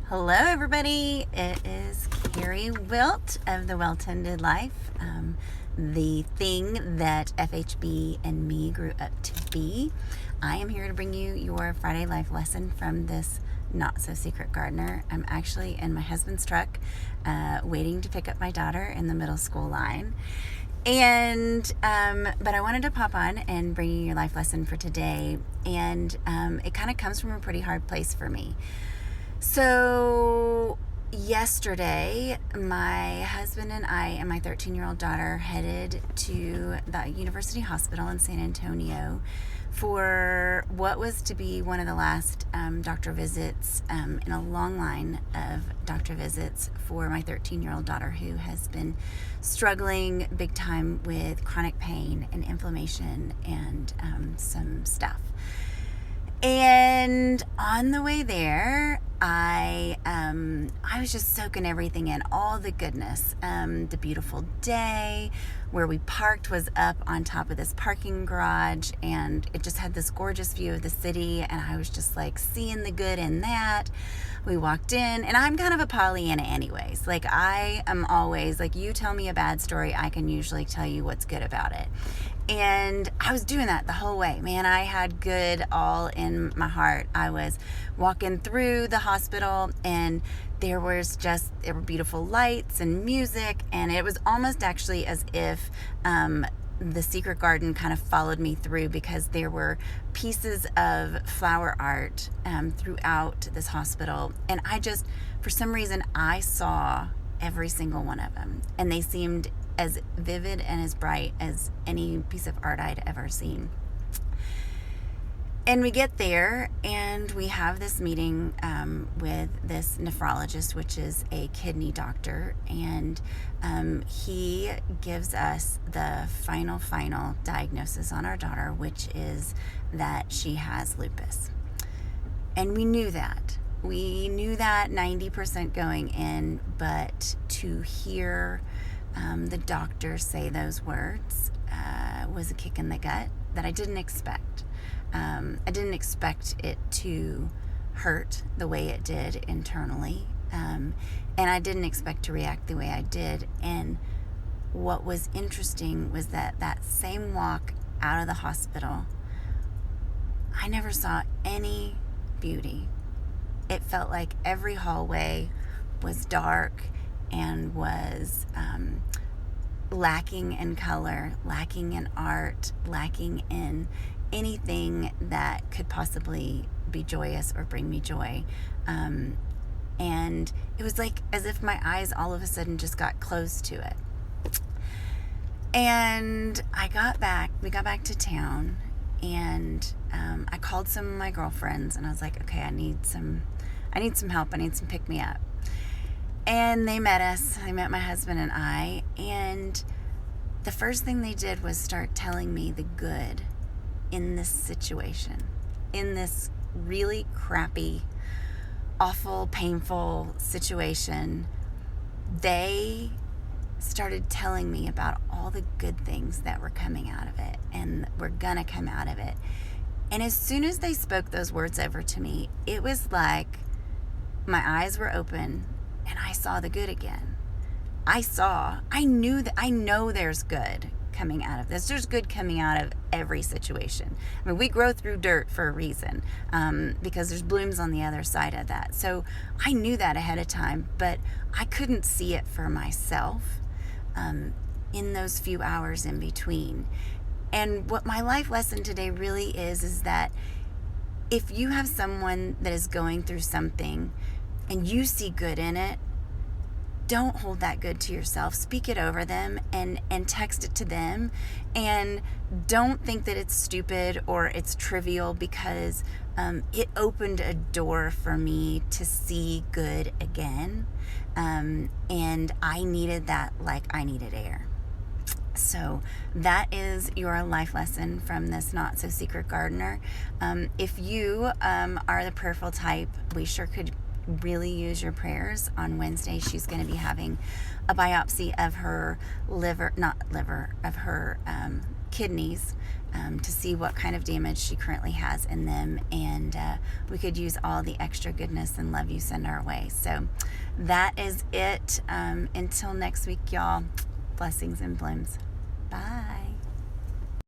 Hello, everybody. It is Carrie Wilt of The Well-Tended Life, the thing that FHB and me grew up to be. I am here to bring you your Friday life lesson from this not-so-secret gardener. I'm actually in my husband's truck waiting to pick up my daughter in the middle school line. But I wanted to pop on and bring you your life lesson for today. And it kind of comes from a pretty hard place for me. So yesterday, my husband and I and my 13-year-old daughter headed to the University Hospital in San Antonio for what was to be one of the last doctor visits in a long line of doctor visits for my 13-year-old daughter, who has been struggling big time with chronic pain and inflammation and some stuff. And on the way there, I was just soaking everything in, all the goodness. The beautiful day where we parked was up on top of this parking garage, and it just had this gorgeous view of the city, and I was just like seeing the good in that. We walked in, and I'm kind of a Pollyanna anyways. Like, I am always like, you tell me a bad story, I can usually tell you what's good about it. And I was doing that the whole way. Man, I had good all in my heart. I was walking through the hospital, and there were beautiful lights and music, and it was almost actually as if the secret garden kind of followed me through, because there were pieces of flower art throughout this hospital, and for some reason, I saw every single one of them, and they seemed as vivid and as bright as any piece of art I'd ever seen. And we get there, and we have this meeting with this nephrologist, which is a kidney doctor, and he gives us the final diagnosis on our daughter, which is that she has lupus. And we knew that. We knew that 90% going in, but to hear the doctor say those words was a kick in the gut that I didn't expect. I didn't expect it to hurt the way it did internally, and I didn't expect to react the way I did. And what was interesting was that same walk out of the hospital, I never saw any beauty. It felt like every hallway was dark and was lacking in color, lacking in art, lacking in anything that could possibly be joyous or bring me joy. And it was like as if my eyes all of a sudden just got closed to it. And we got back to town, and I called some of my girlfriends, and I was like, okay, I need some help. I need some pick me up. And they met us. They met my husband and I, and the first thing they did was start telling me the good in this situation, in this really crappy, awful, painful situation. They started telling me about all the good things that were coming out of it and were gonna come out of it. And as soon as they spoke those words over to me, it was like my eyes were open and I saw the good again. I know there's good coming out of this. There's good coming out of every situation. I mean, we grow through dirt for a reason, because there's blooms on the other side of that. So I knew that ahead of time, but I couldn't see it for myself in those few hours in between. And what my life lesson today really is that if you have someone that is going through something and you see good in it, don't hold that good to yourself. Speak it over them and text it to them. And don't think that it's stupid or it's trivial, because it opened a door for me to see good again. And I needed that like I needed air. So that is your life lesson from this not-so-secret gardener. If you are the prayerful type, we sure could really use your prayers. On Wednesday, she's going to be having a biopsy of her kidneys to see what kind of damage she currently has in them, and we could use all the extra goodness and love you send our way. So that is it. Until next week, y'all. Blessings and blooms. Bye.